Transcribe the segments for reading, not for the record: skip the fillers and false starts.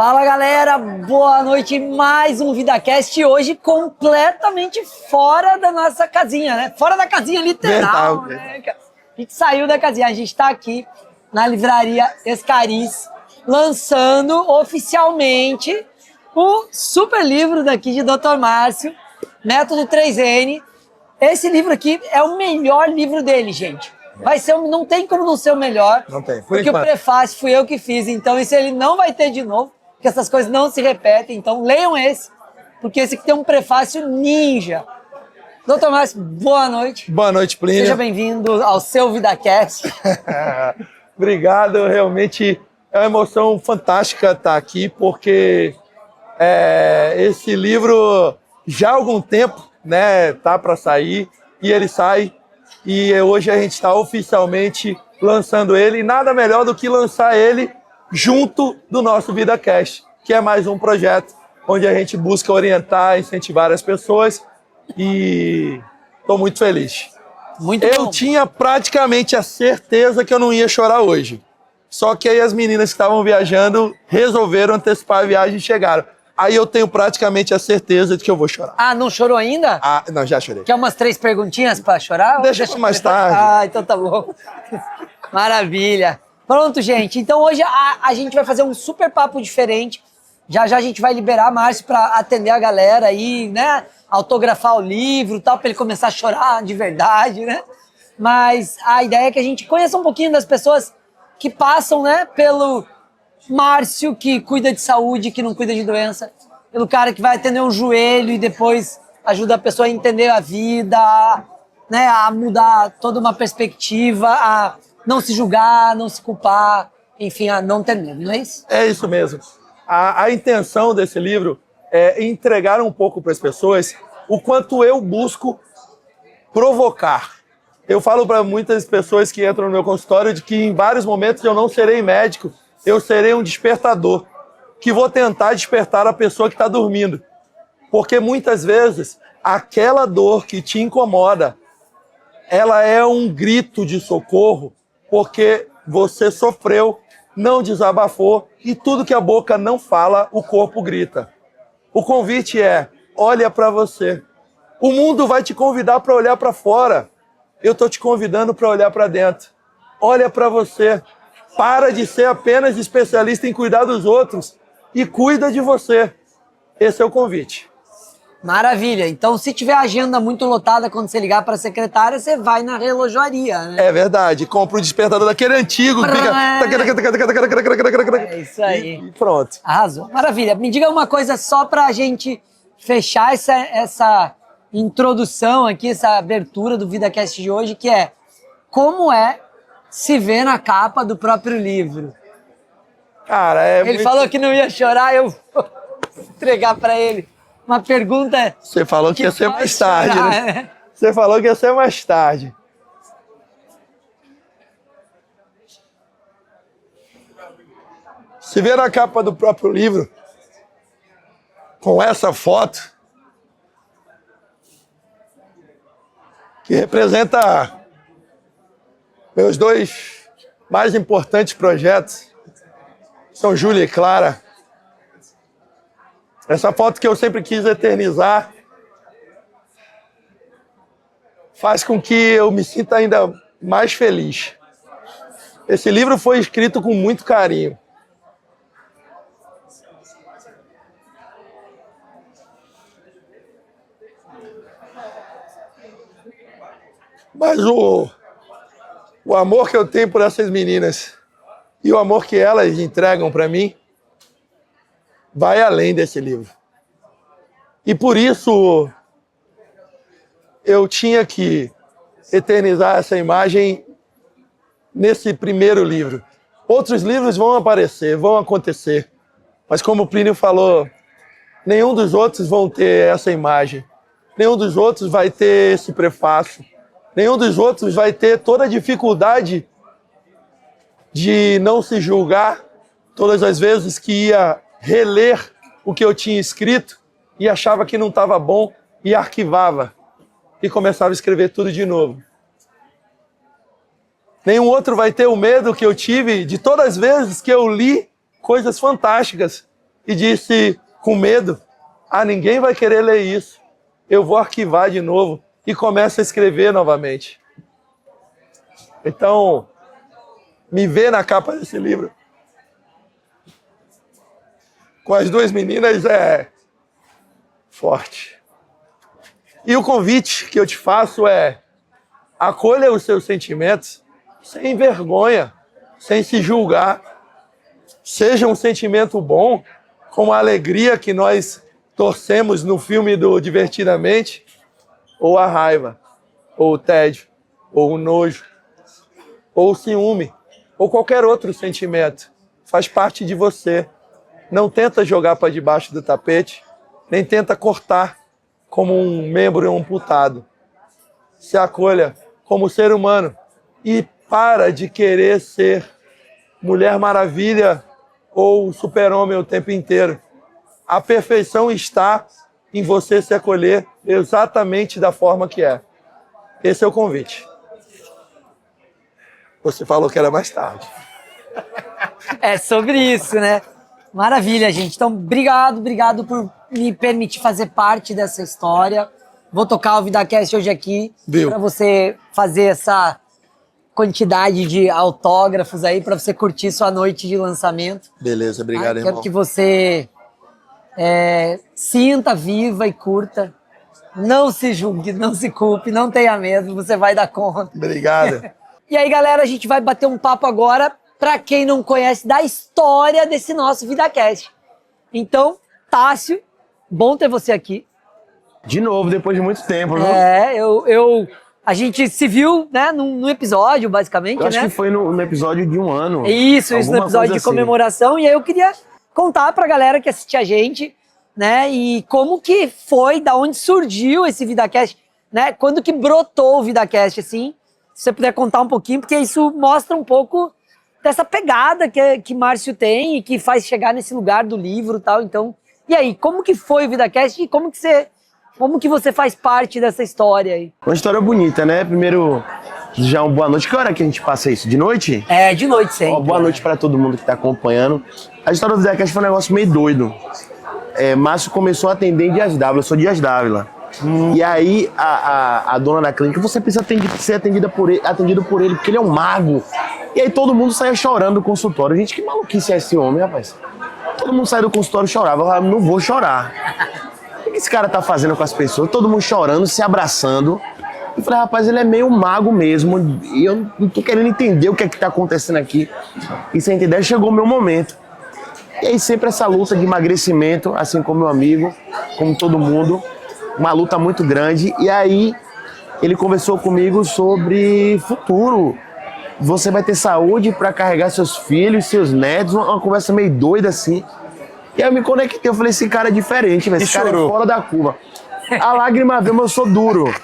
Fala galera, boa noite, mais um VidaCast, hoje completamente fora da nossa casinha, né? Fora da casinha literal, né? A gente saiu da casinha, a gente tá aqui na livraria Escariz, lançando oficialmente o super livro daqui de Dr. Márcio, Método 3N. Esse livro aqui é o melhor livro dele, gente. Vai ser, não tem como não ser o melhor. Não tem. Porque o prefácio fui eu que fiz, então isso ele não vai ter de novo, porque essas coisas não se repetem. Então leiam esse, porque esse aqui tem um prefácio ninja. Doutor Márcio, boa noite. Boa noite, Plínio. Seja bem-vindo ao seu VidaCast. Obrigado, realmente é uma emoção fantástica estar aqui, porque esse livro já há algum tempo, né, tá para sair, e ele sai. E hoje a gente está oficialmente lançando ele, e nada melhor do que lançar ele junto do nosso VidaCast, que é mais um projeto onde a gente busca orientar, incentivar as pessoas, e estou muito feliz. Muito Eu bom. tinha praticamente a certeza que eu não ia chorar hoje, só que aí as meninas que estavam viajando resolveram antecipar a viagem e chegaram. Aí eu tenho praticamente a certeza de que eu vou chorar. Ah, não chorou ainda? Ah, não, já chorei. Quer umas 3 perguntinhas para chorar? Deixa pra mais tarde. Ah, então tá bom. Maravilha. Pronto, gente. Então hoje a gente vai fazer um super papo diferente. Já já a gente vai liberar Márcio para atender a galera aí, né? Autografar o livro e tal, para ele começar a chorar de verdade, né? Mas a ideia é que a gente conheça um pouquinho das pessoas que passam, né, pelo Márcio, que cuida de saúde, que não cuida de doença, pelo cara que vai atender um joelho e depois ajuda a pessoa a entender a vida, né, a mudar toda uma perspectiva, a não se julgar, não se culpar, enfim, a não ter medo, não é isso? É isso mesmo. A intenção desse livro é entregar um pouco para as pessoas o quanto eu busco provocar. Eu falo para muitas pessoas que entram no meu consultório de que em vários momentos eu não serei médico, eu serei um despertador, que vou tentar despertar a pessoa que está dormindo. Porque muitas vezes aquela dor que te incomoda, ela é um grito de socorro, porque você sofreu, não desabafou, e tudo que a boca não fala, o corpo grita. O convite é, olha para você. O mundo vai te convidar para olhar para fora. Eu estou te convidando para olhar para dentro. Olha para você. Para de ser apenas especialista em cuidar dos outros e cuida de você. Esse é o convite. Maravilha. Então, se tiver agenda muito lotada quando você ligar para a secretária, você vai na relojoaria, né? É verdade. Compra o despertador daquele antigo que fica... É isso aí. E pronto. Arrasou. Maravilha. Me diga uma coisa só para a gente fechar essa introdução aqui, essa abertura do VidaCast de hoje, que é como é se ver na capa do próprio livro. Cara, Ele falou que não ia chorar, eu vou entregar para ele uma pergunta. Você falou que ia ser mais tarde, chorar, né? Você falou que ia ser mais tarde. Se ver na capa do próprio livro, com essa foto, que representa meus dois mais importantes projetos, são Júlia e Clara. Essa foto que eu sempre quis eternizar faz com que eu me sinta ainda mais feliz. Esse livro foi escrito com muito carinho. Mas o amor que eu tenho por essas meninas e o amor que elas entregam para mim vai além desse livro. E por isso eu tinha que eternizar essa imagem nesse primeiro livro. Outros livros vão aparecer, vão acontecer, mas como o Plínio falou, nenhum dos outros vão ter essa imagem, nenhum dos outros vai ter esse prefácio, nenhum dos outros vai ter toda a dificuldade de não se julgar todas as vezes que ia reler o que eu tinha escrito e achava que não estava bom e arquivava e começava a escrever tudo de novo. Nenhum outro vai ter o medo que eu tive de todas as vezes que eu li coisas fantásticas e disse com medo, ninguém vai querer ler isso. Eu vou arquivar de novo e começo a escrever novamente. Então, me ver na capa desse livro com as duas meninas é forte. E o convite que eu te faço é: acolha os seus sentimentos sem vergonha, sem se julgar. Seja um sentimento bom, como a alegria que nós torcemos no filme do Divertidamente, ou a raiva, ou o tédio, ou o nojo, ou o ciúme, ou qualquer outro sentimento. Faz parte de você. Não tenta jogar para debaixo do tapete, nem tenta cortar como um membro amputado. Se acolha como ser humano e para de querer ser Mulher Maravilha ou Super-Homem o tempo inteiro. A perfeição está em você se acolher exatamente da forma que é. Esse é o convite. Você falou que era mais tarde. É sobre isso, né? Maravilha, gente. Então, obrigado por me permitir fazer parte dessa história. Vou tocar o VidaCast hoje aqui para você fazer essa quantidade de autógrafos aí para você curtir sua noite de lançamento. Beleza, obrigado, irmão. Quero que você sinta, viva e curta. Não se julgue, não se culpe, não tenha medo, você vai dar conta. Obrigado. E aí, galera, a gente vai bater um papo agora, para quem não conhece, da história desse nosso VidaCast. Então, Tássio, bom ter você aqui. De novo, depois de muito tempo, viu? A gente se viu, né, num episódio, basicamente, Eu acho que foi no episódio de um ano. Isso, no episódio de assim. comemoração. E aí eu queria contar pra galera que assiste a gente, né, e como que foi, da onde surgiu esse VidaCast, né, quando que brotou o VidaCast, assim. Se você puder contar um pouquinho, porque isso mostra um pouco dessa pegada que Márcio tem e que faz chegar nesse lugar do livro e tal. Então, e aí, como que foi o VidaCast e como que você faz parte dessa história aí? Uma história bonita, né? Primeiro, já uma boa noite. Que hora que a gente passa isso? De noite? É, de noite sempre. Uma boa noite pra todo mundo que tá acompanhando. A história do VidaCast foi um negócio meio doido. Márcio começou a atender em Dias Dávila, eu sou Dias Dávila. E aí, a dona da clínica, você precisa ser atendido por ele, porque ele é um mago. E aí todo mundo saia chorando do consultório. Gente, que maluquice é esse homem, rapaz? Todo mundo saia do consultório e chorava. Eu falava, não vou chorar. O que esse cara tá fazendo com as pessoas? Todo mundo chorando, se abraçando. Eu falei, rapaz, ele é meio mago mesmo. E eu não tô querendo entender o que é que tá acontecendo aqui. E sem entender, chegou o meu momento. E aí sempre essa luta de emagrecimento, assim como meu amigo, como todo mundo. Uma luta muito grande. E aí ele conversou comigo sobre futuro. Você vai ter saúde para carregar seus filhos, seus netos. Uma conversa meio doida assim. E aí eu me conectei, eu falei, esse cara é diferente, velho. Esse cara é fora da curva. A lágrima veio, mas eu sou duro.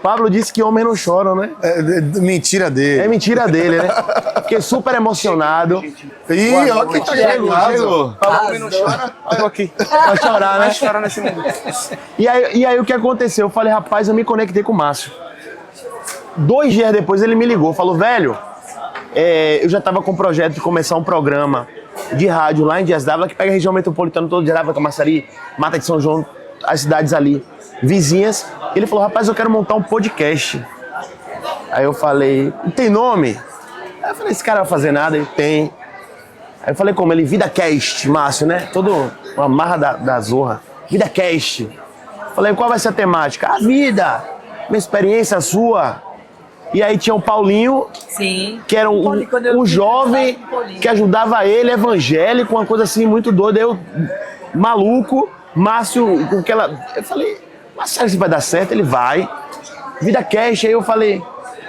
Pablo disse que homens não choram, né? Mentira dele. É mentira dele, né? Fiquei super emocionado. Ih, ó quem tá chegou. Pablo não chora? Eu tô aqui. Vai chorar, né? Vai chorar nesse mundo. E aí o que aconteceu? Eu falei, rapaz, eu me conectei com o Márcio. 2 dias depois ele me ligou, falou, velho, eu já tava com o projeto de começar um programa de rádio lá em Dias Dávila, que pega a região metropolitana toda, Dias Dávila, Camaçari, Mata de São João, as cidades ali vizinhas. Ele falou, rapaz, eu quero montar um podcast. Aí eu falei, tem nome? Aí eu falei, esse cara vai fazer nada? Ele tem. Aí eu falei, como? Ele, VidaCast, Márcio, né? Todo uma marra da zorra. VidaCast. Falei, qual vai ser a temática? A vida, minha experiência, a sua. E aí tinha o Paulinho, Sim. que era um jovem que ajudava ele, evangélico, uma coisa assim muito doida. Eu, maluco, Márcio, com aquela... Eu falei, mas será que isso vai dar certo? Ele vai. VidaCast, aí eu falei,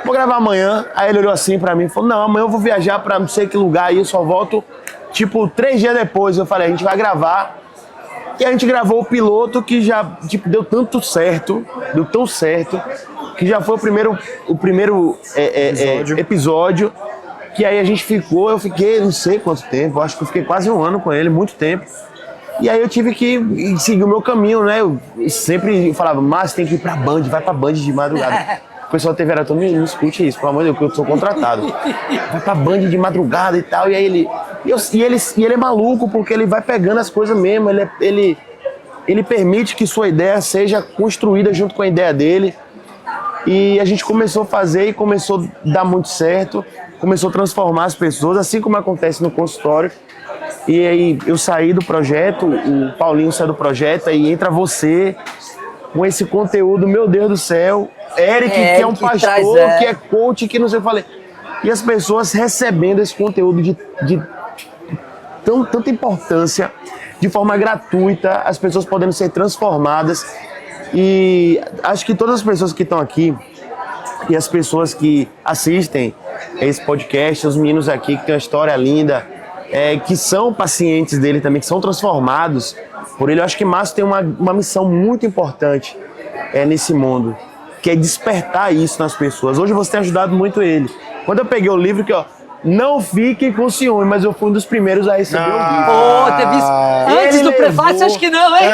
vou gravar amanhã. Aí ele olhou assim pra mim e falou, não, amanhã eu vou viajar pra não sei que lugar aí, eu só volto, tipo, 3 dias depois. Eu falei, a gente vai gravar. E a gente gravou o piloto que já, tipo, deu tão certo, que já foi o primeiro episódio, que aí a gente eu fiquei não sei quanto tempo, acho que eu fiquei quase 1 ano com ele, muito tempo. E aí eu tive que seguir o meu caminho, né? Eu sempre falava, Márcio, tem que ir pra Band, vai pra Band de madrugada. O pessoal da TV era todo, não escute isso, pelo amor de Deus, que eu sou contratado. Vai pra Band de madrugada e tal, e aí ele é maluco, porque ele vai pegando as coisas mesmo, ele permite que sua ideia seja construída junto com a ideia dele. E a gente começou a fazer e começou a dar muito certo, começou a transformar as pessoas, assim como acontece no consultório. E aí eu saí do projeto, o Paulinho sai do projeto, aí entra você com esse conteúdo, meu Deus do céu, Eric, que é um pastor, que é coach, que não sei o que eu falei. E as pessoas recebendo esse conteúdo de tanta importância, de forma gratuita, as pessoas podendo ser transformadas. E acho que todas as pessoas que estão aqui e as pessoas que assistem esse podcast, os meninos aqui que tem uma história linda, que são pacientes dele também, que são transformados por ele. Eu acho que Márcio tem uma missão muito importante nesse mundo, que é despertar isso nas pessoas. Hoje você tem ajudado muito ele. Quando eu peguei o livro, que não fiquem com ciúme, mas eu fui um dos primeiros a receber o livro. Pô, teve isso. Antes do prefácio, acho que não, hein?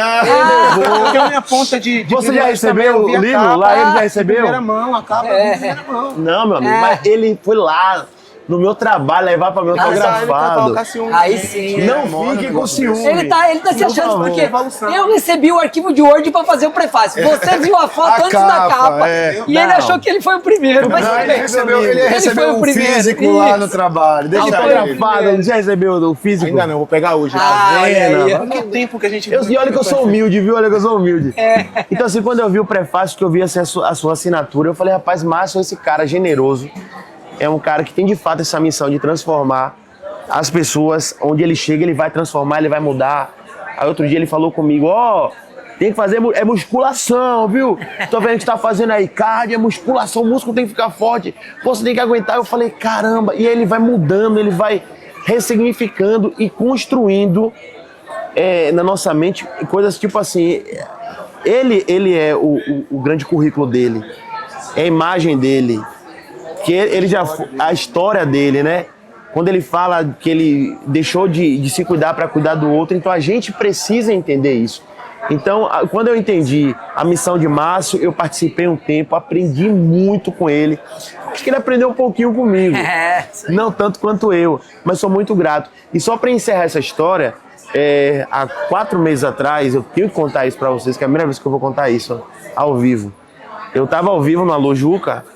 Porque a minha ponta de você já recebeu o livro? Lá ele já recebeu? Primeira mão, a capa primeira mão. Não, meu amigo, mas ele foi lá no meu trabalho, levar pra meu autografado. Aí sim. Não fique com ciúme. Ele tá se achando porque eu recebi o arquivo de Word pra fazer o prefácio. Você viu a foto antes da capa e ele achou que ele foi o primeiro. Mas Não, ele recebeu o físico lá no trabalho. Deixa autografado, não já recebeu o físico? Ainda não, vou pegar hoje. Que tempo que a gente... E olha que eu sou humilde, viu? Olha que eu sou humilde. Então assim, quando eu vi o prefácio, que eu vi assim, a sua assinatura, eu falei, rapaz, Márcio, esse cara generoso, é um cara que tem de fato essa missão de transformar as pessoas. Onde ele chega, ele vai transformar, ele vai mudar. Aí outro dia ele falou comigo, tem que fazer musculação, viu? Tô vendo que você tá fazendo aí cardio, musculação, o músculo tem que ficar forte, você tem que aguentar. Eu falei, caramba, e aí ele vai mudando, ele vai ressignificando e construindo na nossa mente coisas tipo assim, ele é o grande currículo dele, é a imagem dele, que ele já, a história dele, né? Quando ele fala que ele deixou de se cuidar para cuidar do outro, então a gente precisa entender isso. Então, quando eu entendi a missão de Márcio, eu participei um tempo, aprendi muito com ele. Acho que ele aprendeu um pouquinho comigo, não tanto quanto eu, mas sou muito grato. E só para encerrar essa história, há 4 meses atrás, eu tenho que contar isso para vocês, que é a primeira vez que eu vou contar isso ao vivo. Eu estava ao vivo na Lojuca,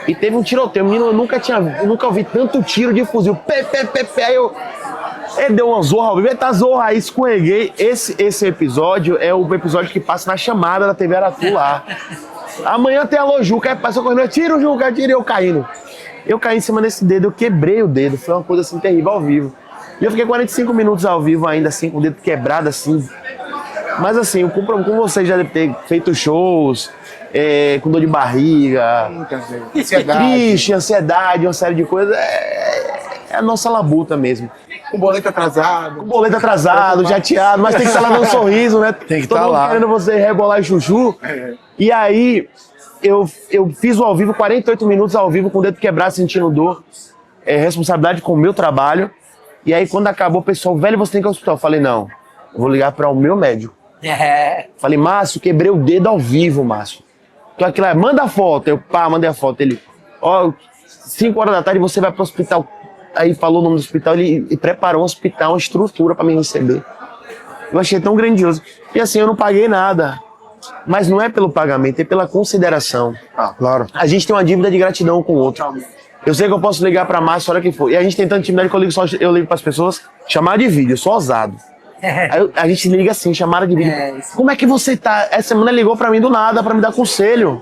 e teve um tiroteio. Menino, eu nunca ouvi tanto tiro de fuzil. Pé. Aí ele deu uma zorra ao vivo. Ele tá zorra, aí escorreguei. Esse episódio é o episódio que passa na chamada da TV Aratu lá. Amanhã tem a Lojuca. Aí passou correndo. Tira o Juca, tira, eu caindo. Eu caí em cima desse dedo, eu quebrei o dedo. Foi uma coisa assim terrível ao vivo. E eu fiquei 45 minutos ao vivo ainda, assim, com o dedo quebrado, assim. Mas assim, com vocês já deve ter feito shows. Com dor de barriga, triste, ansiedade, uma série de coisas. É a nossa labuta mesmo. Com boleto atrasado. Com boleto atrasado, chateado, mas tem que estar lá dando um sorriso, né? Tem que Todo estar mundo lá. querendo você rebolar e chuchu. E aí, eu fiz o ao vivo, 48 minutos ao vivo, com o dedo quebrado, sentindo dor. Responsabilidade com o meu trabalho. E aí, quando acabou, o pessoal, velho, você tem que ir ao hospital. Eu falei, não, eu vou ligar para o meu médico. Falei, Márcio, quebrei o dedo ao vivo, Márcio. Então aquilo lá, manda a foto. Eu, mandei a foto. Ele, 5 horas da tarde você vai pro hospital. Aí falou o nome do hospital, ele preparou um hospital, uma estrutura para me receber. Eu achei tão grandioso. E assim, eu não paguei nada. Mas não é pelo pagamento, é pela consideração. Claro. A gente tem uma dívida de gratidão com o outro. Eu sei que eu posso ligar pra Márcio a hora que for. E a gente tem tanta intimidade que eu ligo pras pessoas, chamada de vídeo, eu sou ousado. Aí a gente liga assim, chamada de vídeo. Como é que você tá? Essa semana ligou pra mim do nada, pra me dar conselho.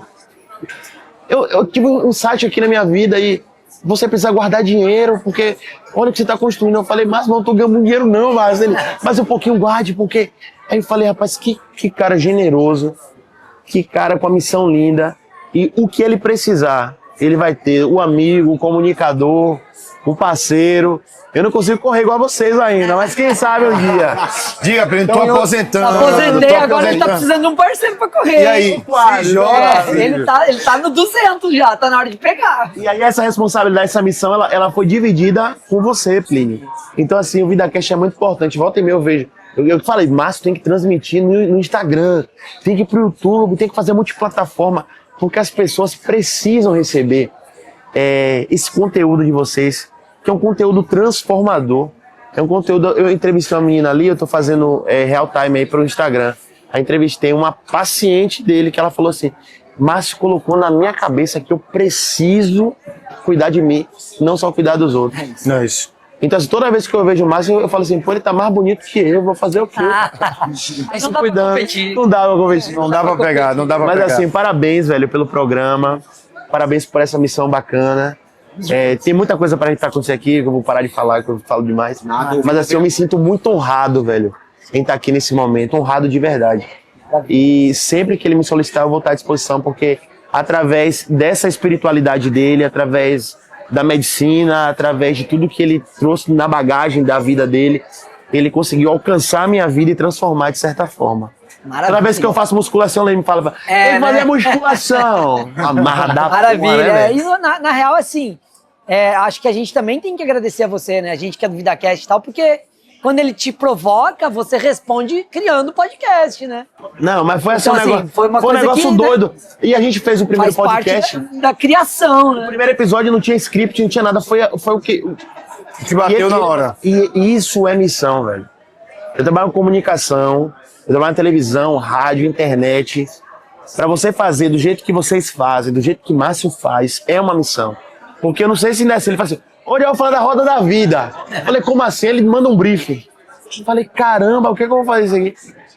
Eu tive um site aqui na minha vida e você precisa guardar dinheiro, porque olha o que você tá construindo. Eu falei, mas não tô ganhando dinheiro não, mas um pouquinho guarde, porque... Aí eu falei, rapaz, que cara generoso, que cara com a missão linda. E o que ele precisar, ele vai ter o amigo, o comunicador, o parceiro. Eu não consigo correr igual a vocês ainda, mas quem sabe um dia. Diga pra ele, tô aposentando. Aposentei, agora ele tá precisando de um parceiro pra correr. E aí? Quase, Se joga, ele tá no 200 já, tá na hora de pegar. E aí essa responsabilidade, essa missão, ela foi dividida com você, Plínio. Então assim, o VidaCast é muito importante. Volta e meia eu vejo. Eu falei, Márcio, tem que transmitir no Instagram, tem que ir pro YouTube, tem que fazer multiplataforma. porque as pessoas precisam receber esse conteúdo de vocês, que é um conteúdo transformador. É um conteúdo... Eu entrevistei uma menina ali, eu tô fazendo real time aí pro Instagram. Aí entrevistei uma paciente dele que ela falou assim: Márcio colocou na minha cabeça que eu preciso cuidar de mim, não só cuidar dos outros. Não é isso. Então, assim, toda vez que eu vejo o Márcio, eu falo assim, pô, ele tá mais bonito que eu, vou fazer o quê? Mas não dá pra competir. Não dá pra competir. Não dá pra pegar, não dá pra Mas pegar. assim, parabéns, velho, pelo programa. Parabéns por essa missão bacana. Tem muita coisa pra gente acontecer aqui, que eu vou parar de falar, que eu falo demais. Mas assim, eu me sinto muito honrado, velho, em estar aqui nesse momento, honrado de verdade. E sempre que ele me solicitar, eu vou estar à disposição, porque através dessa espiritualidade dele, através da medicina, através de tudo que ele trouxe na bagagem da vida dele, ele conseguiu alcançar a minha vida e transformar de certa forma. Maravilha. Toda vez que eu faço musculação, ele me fala, ele vai fazer musculação. Amarra da Maravilha. porra, né, velho? E na real, assim, acho que a gente também tem que agradecer a você, né? A gente que é do VidaCast e tal, porque quando ele te provoca, você responde criando podcast, né? Não, mas foi assim, Então, um negócio, foi uma foi um coisa negócio que, né, doido. E a gente fez o primeiro Faz podcast. parte da criação, O né? primeiro episódio não tinha script, não tinha nada. Foi o que... Que bateu na hora. E isso é missão, velho. Eu trabalho com comunicação, eu trabalho na televisão, rádio, internet. Pra você fazer do jeito que vocês fazem, do jeito que Márcio faz, é uma missão. Porque eu não sei se ainda é assim. Ele fala assim, hoje eu vou falar da roda da vida. Eu falei, como assim? Ele manda um briefing. Eu falei, caramba, o que eu vou fazer isso aqui?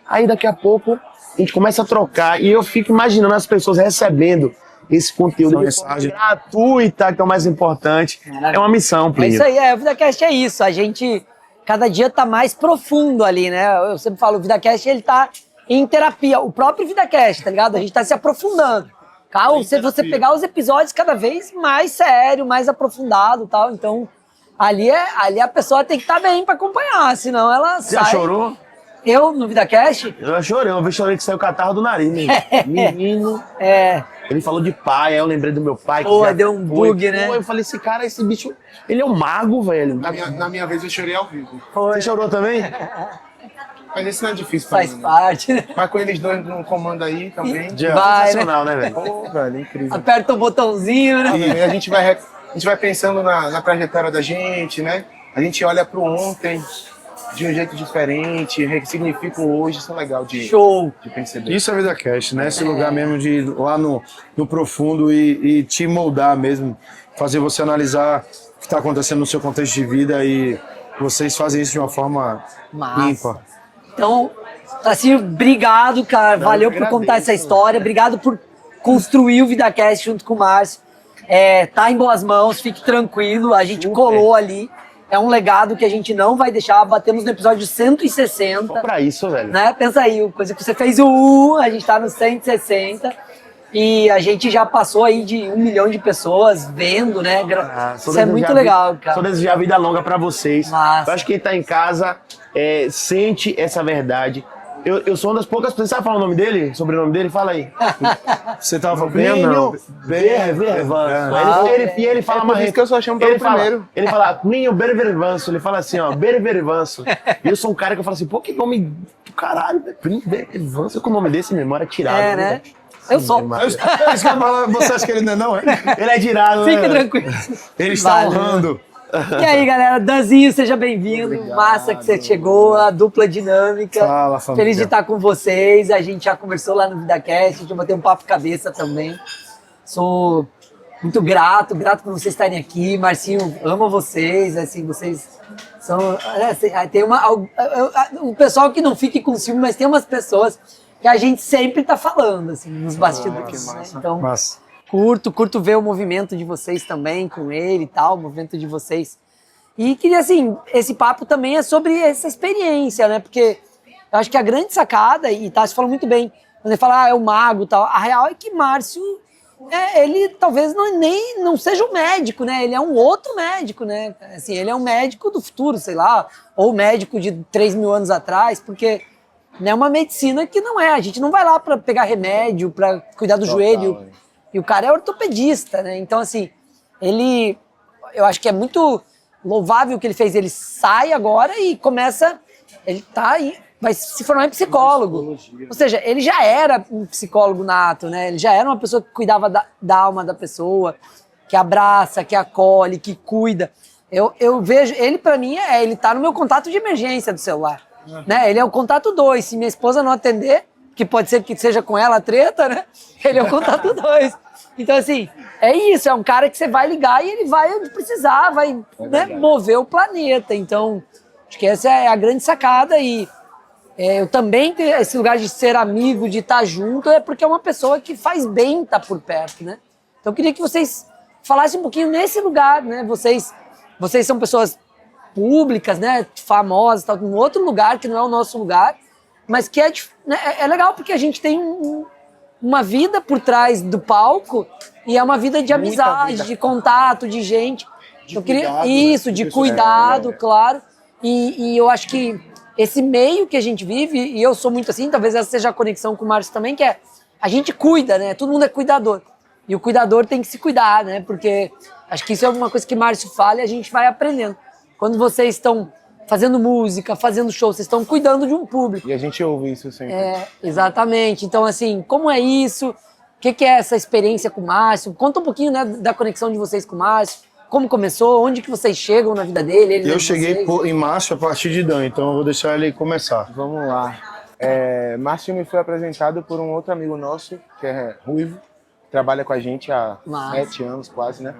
Aí daqui a pouco a gente começa a trocar e eu fico imaginando as pessoas recebendo esse conteúdo de forma gratuita, que é o mais importante. É uma missão, É Plínio. isso aí, o VidaCast é isso. A gente, cada dia tá mais profundo ali, né? Eu sempre falo, o VidaCast, ele tá em terapia. O próprio VidaCast, tá ligado? A gente tá se aprofundando. Se você pegar os episódios cada vez mais sério, mais aprofundado e tal, então... Ali a pessoa tem que estar bem pra acompanhar, senão ela Já sai... chorou? Eu, no VidaCast? Eu já chorei, uma vez chorei que saiu o catarro do nariz, menino. É. Ele falou de pai, aí eu lembrei do meu pai. Que Pô, já deu um foi. bug, né? Pô, eu falei, esse cara, esse bicho, ele é um mago, velho. Na minha vez eu chorei ao vivo. Você chorou também? Mas isso não é difícil pra Faz mim. parte, né? Mas com eles dois no comando aí também. Vai, Sensacional, né, velho? Pô, velho, incrível. Aperta o botãozinho, né? E a gente vai pensando na trajetória da gente, né? A gente olha pro ontem de um jeito diferente, ressignifica o hoje, isso é legal de Show! perceber. Isso é VidaCast, né? Esse lugar mesmo de ir lá no profundo e te moldar mesmo, fazer você analisar o que está acontecendo no seu contexto de vida e vocês fazem isso de uma forma Massa. ímpar. Então, assim, obrigado, cara. Valeu por contar essa história. Obrigado por construir o VidaCast junto com o Márcio. Tá em boas mãos, fique tranquilo. A gente colou ali. É um legado que a gente não vai deixar. Batemos no episódio 160. Só pra isso, velho. Né? Pensa aí, coisa que você fez a gente tá no 160. E a gente já passou aí de 1 milhão de pessoas vendo, né? Isso é muito legal, cara. Só desejar vida longa pra vocês. Massa. Eu acho que quem tá em casa sente essa verdade. Eu sou uma das poucas pessoas. Sabe falar o nome dele? Sobrenome dele? Fala aí. Você tava falando? Plínio Bervervanso. Ele fala por isso que eu só chamo pelo primeiro. Ele fala Plínio Bervervanso. Ele fala assim, ó, Bervervanso. E eu sou um cara que eu falo assim, pô, que nome do caralho, velho. Plínio Bervervanso. Com o nome desse, memória é tirado. É, né? Eu sou. É isso que eu falo, você acha que ele não é? Ele é tirado, Fica né? tranquilo. Ele está Valeu. honrando. E aí, galera, Danzinho, seja bem-vindo. Massa que você chegou, a dupla dinâmica. Fala, família. Feliz de estar com vocês. A gente já conversou lá no VidaCast, a gente vai ter um papo cabeça também. Sou muito grato por vocês estarem aqui. Marcinho, amo vocês, assim, vocês são... tem o pessoal que não fique com ciúme, mas tem umas pessoas que a gente sempre tá falando, assim, nos bastidores, né? Então, Massa. curto ver o movimento de vocês também com ele e tal, o movimento de vocês. E queria, assim, esse papo também é sobre essa experiência, né? Porque eu acho que a grande sacada, e Tassi falou muito bem, quando ele fala, é o mago e tal, a real é que Márcio, ele talvez não seja um médico, né? Ele é um outro médico, né? Assim, ele é um médico do futuro, sei lá, ou médico de 3.000 anos atrás, porque é uma medicina que não é. A gente não vai lá para pegar remédio, para cuidar do joelho. E o cara é ortopedista, né? Então, assim, eu acho que é muito louvável o que ele fez. Ele sai agora e começa... Ele tá vai se formar em psicólogo. Ou seja, ele já era um psicólogo nato, né? Ele já era uma pessoa que cuidava da alma da pessoa, que abraça, que acolhe, que cuida. Eu vejo, ele pra mim, ele tá no meu contato de emergência do celular. Né? Ele é o contato 2. Se minha esposa não atender, que pode ser que seja com ela a treta, né? Ele é o contato 2. Então, assim, é isso. É um cara que você vai ligar e ele vai onde precisar, vai mover o planeta. Então, acho que essa é a grande sacada. E eu também tenho esse lugar de ser amigo, de estar junto, é porque é uma pessoa que faz bem estar por perto, né? Então, eu queria que vocês falassem um pouquinho nesse lugar, né? Vocês são pessoas públicas, né? Famosas, tal, num outro lugar que não é o nosso lugar, mas que é legal porque a gente tem uma vida por trás do palco e é uma vida de amizade, de contato, de gente. Eu queria cuidado, isso, né? de cuidado, claro. E eu acho que esse meio que a gente vive, e eu sou muito assim, talvez essa seja a conexão com o Márcio também, que é a gente cuida, né? Todo mundo é cuidador. E o cuidador tem que se cuidar, né? Porque acho que isso é uma coisa que o Márcio fala e a gente vai aprendendo. Quando vocês estão fazendo música, fazendo show, vocês estão cuidando de um público. E a gente ouve isso sempre. Exatamente. Então, assim, como é isso? O que é essa experiência com o Márcio? Conta um pouquinho, né, da conexão de vocês com o Márcio. Como começou? Onde que vocês chegam na vida dele? Eu cheguei em Márcio a partir de Dan, então eu vou deixar ele começar. Vamos lá. Márcio me foi apresentado por um outro amigo nosso, que é Ruivo, que trabalha com a gente há 7 anos quase, né?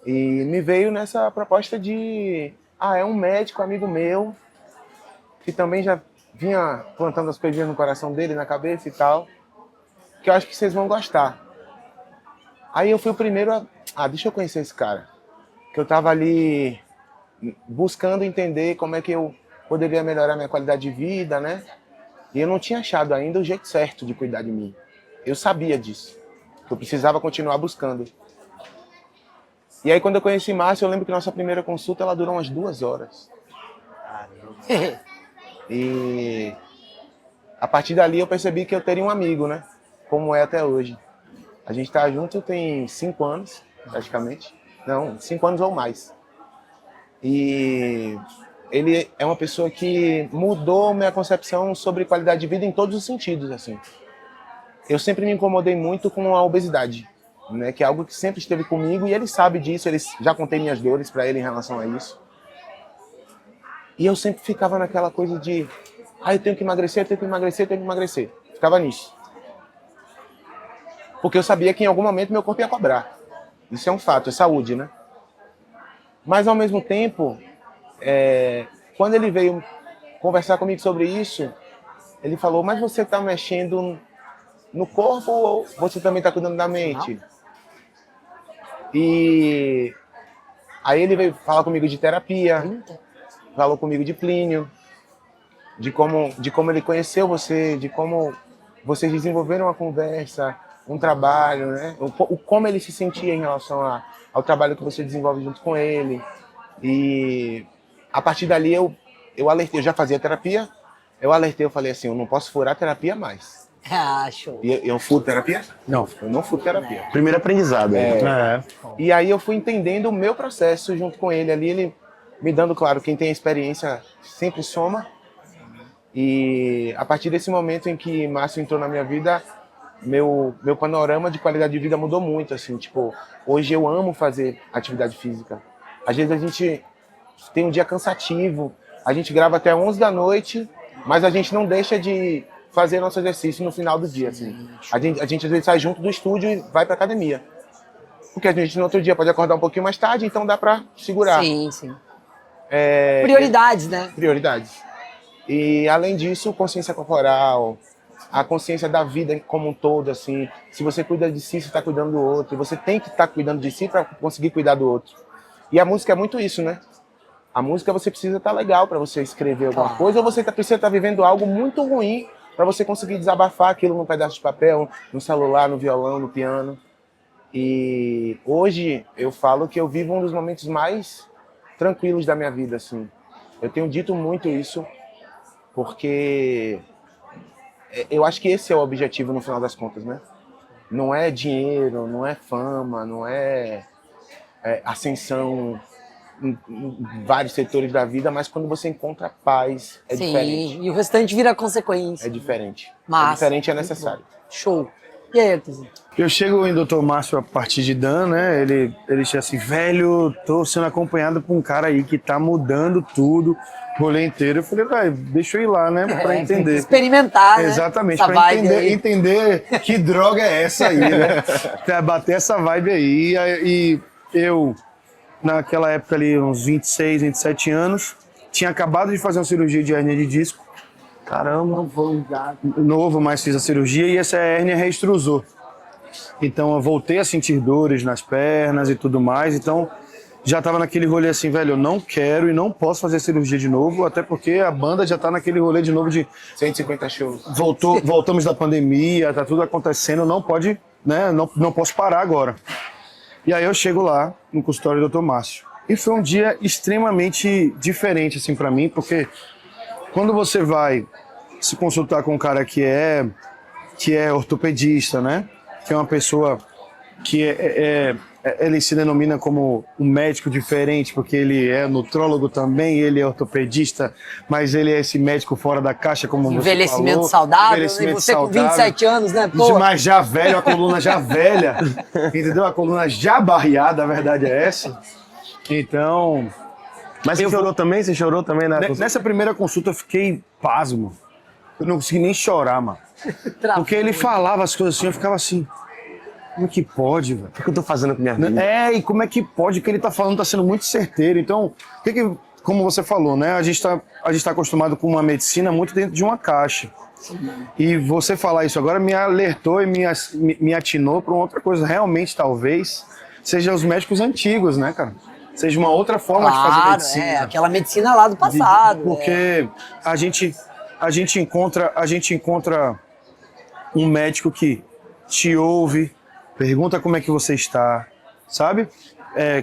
E me veio nessa proposta de... é um médico amigo meu, que também já vinha plantando as pedrinhas no coração dele, na cabeça e tal, que eu acho que vocês vão gostar. Aí eu fui o primeiro deixa eu conhecer esse cara. Que eu tava ali buscando entender como é que eu poderia melhorar minha qualidade de vida, né? E eu não tinha achado ainda o jeito certo de cuidar de mim. Eu sabia disso, que eu precisava continuar buscando. E aí quando eu conheci Márcio, eu lembro que nossa primeira consulta ela durou umas 2 horas. E a partir dali eu percebi que eu teria um amigo, né? Como é até hoje. A gente tá junto tem 5 anos, praticamente. Não, 5 anos ou mais. E ele é uma pessoa que mudou minha concepção sobre qualidade de vida em todos os sentidos, assim. Eu sempre me incomodei muito com a obesidade, né? Que é algo que sempre esteve comigo e ele sabe disso, já contei minhas dores para ele em relação a isso. E eu sempre ficava naquela coisa de, eu tenho que emagrecer, eu tenho que emagrecer, eu tenho que emagrecer. Ficava nisso. Porque eu sabia que em algum momento meu corpo ia cobrar. Isso é um fato, é saúde, né? Mas ao mesmo tempo, quando ele veio conversar comigo sobre isso, ele falou, mas você está mexendo no corpo ou você também está cuidando da mente? E aí ele veio falar comigo de terapia, falou comigo de Plínio, de como ele conheceu você, de como vocês desenvolveram uma conversa, um trabalho, né? Como ele se sentia em relação ao trabalho que você desenvolve junto com ele. E a partir dali eu alertei, eu já fazia terapia, eu alertei, eu falei assim, eu não posso furar terapia mais. Show. E eu furo terapia? Não, eu não furo terapia. Primeiro aprendizado. E aí eu fui entendendo o meu processo junto com ele ali, ele me dando, claro, quem tem experiência sempre soma. E a partir desse momento em que Márcio entrou na minha vida, meu panorama de qualidade de vida mudou muito, assim, tipo, hoje eu amo fazer atividade física. Às vezes a gente tem um dia cansativo, a gente grava até 11 da noite, mas a gente não deixa de fazer nosso exercício no final do dia, assim. A gente às vezes sai junto do estúdio e vai pra academia. Porque a gente no outro dia pode acordar um pouquinho mais tarde, então dá pra segurar. Sim. Prioridades, né? Prioridades. E além disso, consciência corporal, a consciência da vida como um todo, assim. Se você cuida de si, você está cuidando do outro. Você tem que estar cuidando de si para conseguir cuidar do outro. E a música é muito isso, né? A música você precisa estar legal para você escrever alguma coisa, ou você precisa estar vivendo algo muito ruim para você conseguir desabafar aquilo num pedaço de papel, no celular, no violão, no piano. E hoje eu falo que eu vivo um dos momentos mais tranquilos da minha vida, assim. Eu tenho dito muito isso, porque eu acho que esse é o objetivo no final das contas, né? Não é dinheiro, não é fama, não é ascensão. em vários setores da vida, mas quando você encontra paz, é Sim, diferente. e o restante vira consequência. É diferente. Massa. É diferente, é necessário. Show. E aí, Arthurzinho? Eu chego em Dr. Márcio a partir de Dan, né? Ele tinha assim, velho, tô sendo acompanhado por um cara aí que tá mudando tudo, o rolê inteiro. Eu falei, velho, deixa eu ir lá, né? Pra entender. Experimentar, né? Exatamente, Essa pra vibe aí. entender que droga é essa aí, né? Pra bater essa vibe aí. E eu, naquela época ali, uns 26, 27 anos, tinha acabado de fazer uma cirurgia de hérnia de disco. Caramba. Novo, mas fiz a cirurgia e essa hérnia reestrusou. Então eu voltei a sentir dores nas pernas e tudo mais. Então já tava naquele rolê assim, velho, eu não quero e não posso fazer cirurgia de novo, até porque a banda já tá naquele rolê de novo de 150 shows. voltamos da pandemia, tá tudo acontecendo, não pode, né, não posso parar agora. E aí eu chego lá no consultório do Dr. Márcio. E foi um dia extremamente diferente assim para mim, porque quando você vai se consultar com um cara que é ortopedista, né? Que é uma pessoa que ele se denomina como um médico diferente, porque ele é nutrólogo também, ele é ortopedista, mas ele é esse médico fora da caixa, como você falou. Envelhecimento saudável, e você com 27 anos, né? Pô. Mas já velho, a coluna já velha, entendeu? A coluna já barreada, a verdade é essa. Então... Mas você chorou também? Você chorou também na consulta? Nessa primeira consulta eu fiquei pasmo. Eu não consegui nem chorar, mano. Porque ele falava as coisas assim, eu ficava assim... Como é que pode, velho? O que eu tô fazendo com minha vida? E como é que pode? O que ele tá falando tá sendo muito certeiro. Então, como você falou, né? A gente tá acostumado com uma medicina muito dentro de uma caixa. E você falar isso agora me alertou e me atinou para uma outra coisa. Realmente, talvez, seja os médicos antigos, né, cara? Seja uma outra forma de fazer medicina. Aquela medicina lá do passado. Porque a gente encontra um médico que te ouve, pergunta como é que você está, sabe?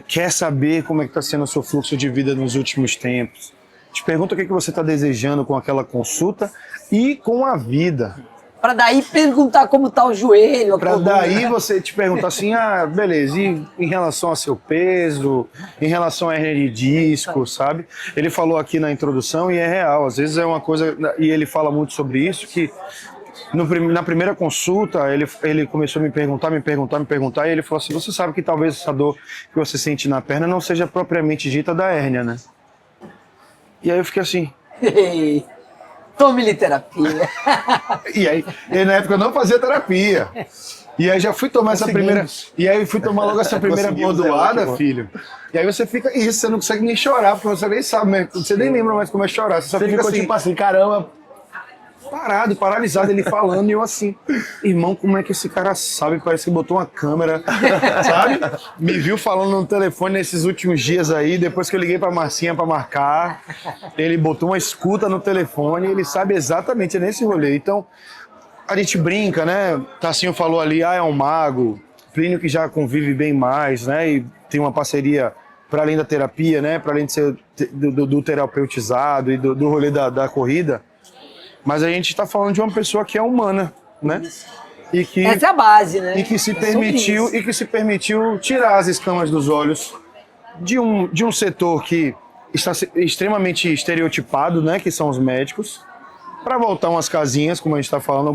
Quer saber como é que está sendo o seu fluxo de vida nos últimos tempos. Te pergunta o que você está desejando com aquela consulta e com a vida. Para daí perguntar como tá o joelho. Para daí você te perguntar assim, beleza, e em relação ao seu peso, em relação à hernia de disco, sabe? Ele falou aqui na introdução e é real, às vezes é uma coisa, e ele fala muito sobre isso, que na primeira consulta ele começou a me perguntar, e ele falou assim, você sabe que talvez essa dor que você sente na perna não seja propriamente dita da hérnia, né? E aí eu fiquei assim... Tome terapia. E aí, na época eu não fazia terapia. E aí já fui tomar essa primeira... E aí fui tomar logo essa primeira modulada, filho. E aí você fica... Isso, você não consegue nem chorar, porque você nem sabe, você nem lembra mais como é chorar. Você só fica ficou assim, tipo assim, caramba... Paralisado, ele falando, e eu assim, irmão, como é que esse cara sabe? Parece que botou uma câmera, sabe? Me viu falando no telefone nesses últimos dias aí, depois que eu liguei pra Marcinha pra marcar, ele botou uma escuta no telefone, ele sabe exatamente, é nesse rolê. Então, a gente brinca, né? Tassinho falou ali, é um mago, Plínio que já convive bem mais, né? E tem uma parceria para além da terapia, né? Para além de ser do terapeutizado e do rolê da corrida. Mas a gente está falando de uma pessoa que é humana, né? E que, essa é a base, né? E que se permitiu tirar as escamas dos olhos de um setor que está extremamente estereotipado, né? Que são os médicos, para voltar umas casinhas, como a gente está falando,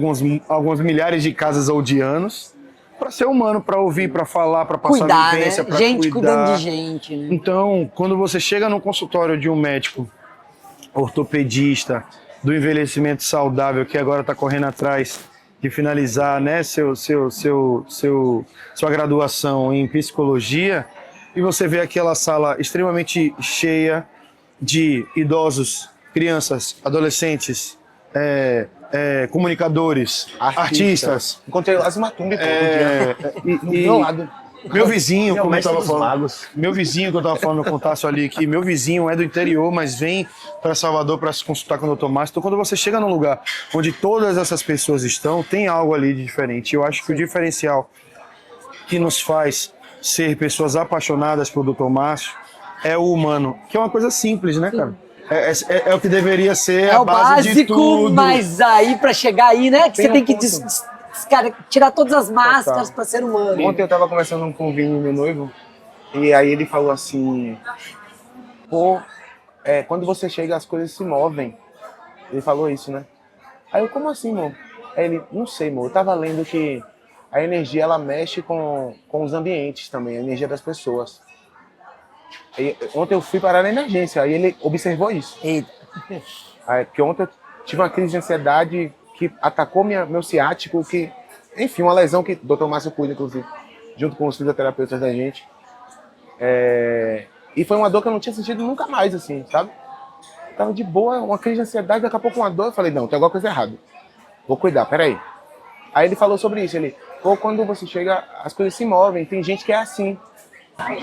alguns milhares de casas ou de anos, para ser humano, para ouvir, para falar, para passar vivência, né? para gente cuidar. Cuidando de gente, né? Então, quando você chega no consultório de um médico ortopedista do envelhecimento saudável, que agora está correndo atrás de finalizar, né, sua graduação em psicologia, e você vê aquela sala extremamente cheia de idosos, crianças, adolescentes, comunicadores, artistas. Encontrei o Asmatumbi do meu lado. Meu vizinho, como eu mestre tava dos falando, magos. meu vizinho que eu tava falando no contato ali, que meu vizinho é do interior, mas vem para Salvador para se consultar com o Dr. Márcio. Então, quando você chega num lugar onde todas essas pessoas estão, tem algo ali de diferente. Eu acho que o diferencial que nos faz ser pessoas apaixonadas por Dr. Márcio é o humano, que é uma coisa simples, né, cara? É o que deveria ser a base de tudo. Mas aí, para chegar aí, né, que Tem você tem um que ponto. tirar todas as máscaras para ser humano. Ontem eu tava conversando com o Vini, meu noivo, e aí ele falou assim, quando você chega, as coisas se movem. Ele falou isso, né? Aí eu, como assim, amor? Aí ele, não sei, amor, eu tava lendo que a energia, ela mexe com os ambientes também, a energia das pessoas. E ontem eu fui parar na emergência, aí ele observou isso. Eita. Aí, porque ontem eu tive uma crise de ansiedade que atacou meu ciático, enfim, uma lesão que o Dr. Márcio cuida, inclusive, junto com os fisioterapeutas da gente. E foi uma dor que eu não tinha sentido nunca mais, assim, sabe? Eu tava de boa, uma crise de ansiedade, daqui a pouco uma dor, eu falei, não, tem alguma coisa errada. Vou cuidar, peraí. Aí ele falou sobre isso, quando você chega, as coisas se movem, tem gente que é assim.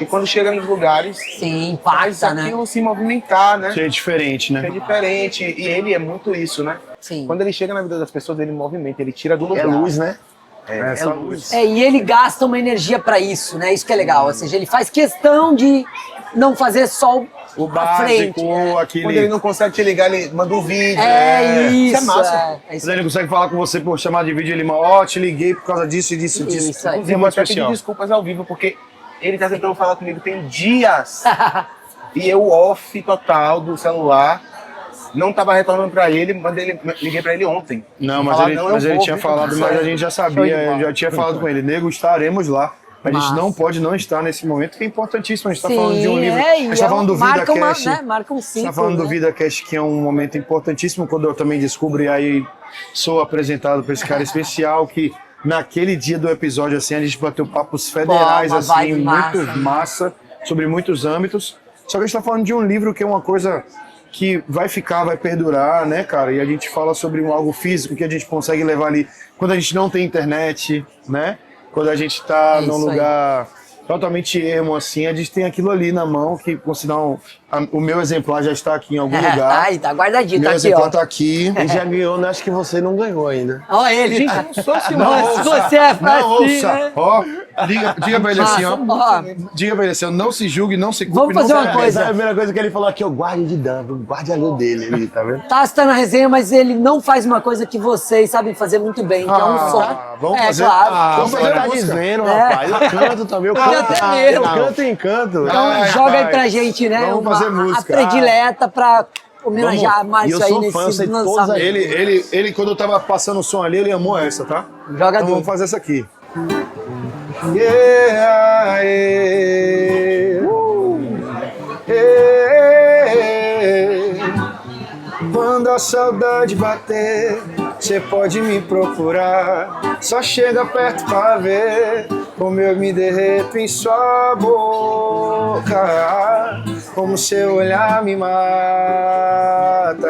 E quando chega nos lugares, Sim, faz impacta, né? aquilo se movimentar, né? Que é diferente, né? É diferente, e ele é muito isso, né? Sim. Quando ele chega na vida das pessoas, ele movimenta, ele tira do lugar. É luz, né? É só luz. E ele gasta uma energia pra isso, né? Isso que é legal. Ou seja, ele faz questão de não fazer só O a básico, frente. aquele... Quando ele não consegue te ligar, ele manda um vídeo. Isso. Isso é massa. É isso Quando ele consegue falar com você por chamada de vídeo, ele manda, te liguei por causa disso e disso. Isso aí. Inclusive, eu vou até pedir desculpas ao vivo, porque ele tá tentando falar comigo tem dias. E eu off total do celular. Não tava retornando pra ele, liguei pra ele ontem. Não, mas Falar, ele, não, eu mas ele vou, tinha viu? falado, mas a gente já Show de sabia, bola. eu já tinha falado com ele. Nego, estaremos lá. A gente Massa. não pode não estar nesse momento, que é importantíssimo. A gente está Sim, falando de um livro. e A gente está falando do marca VidaCast. marca um A gente ciclo, está falando do né? VidaCast, que é um momento importantíssimo, quando eu também descubro, e aí sou apresentado para esse cara especial, que naquele dia do episódio, assim, a gente bateu papos federais, uma assim, vibe muito massa, sobre muitos âmbitos. Só que a gente está falando de um livro que é uma coisa que vai ficar, vai perdurar, né, cara? E a gente fala sobre algo físico que a gente consegue levar ali quando a gente não tem internet, né? Quando a gente tá num isso aí. lugar totalmente ermo, assim, a gente tem aquilo ali na mão, que, por sinal, o meu exemplar já está aqui em algum lugar. Ai, tá guardadinho, Meu tá aqui, exemplar ó. tá aqui. Ele já ganhou, né? Acho que você não ganhou ainda. Ó ele. Gente, eu não sou assim, Não, se você é assim, Não ouça, né? ó, diga pra ele assim, ó. Ó, Diga pra ele assim, ó, não se julgue, não se culpe. Vamos fazer não uma se coisa. Essa é a primeira coisa que ele falou aqui, ó, guarde de dano, guarde a luz dele ali, tá vendo? Tassi tá na resenha, mas ele não faz uma coisa que vocês sabem fazer muito bem, que é um som. Vamos é, fazer. claro. Vamos fazer Você tá música. dizendo, É. rapaz. Eu canto também, eu Eu canto. até mesmo. Eu canto em canto. Então Ai, joga aí rapaz. pra gente, né? Vamos fazer a música. predileta pra homenagear a E eu Márcio aí sou fã, nesse sei todas lançamento. as- Ele, quando eu tava passando o som ali, ele amou essa, tá? Joga Então duro. vamos fazer essa aqui. Yeah, yeah. Yeah. Quando a saudade bater, você pode me procurar. Só chega perto pra ver como eu me derreto em sua boca. Como seu olhar me mata.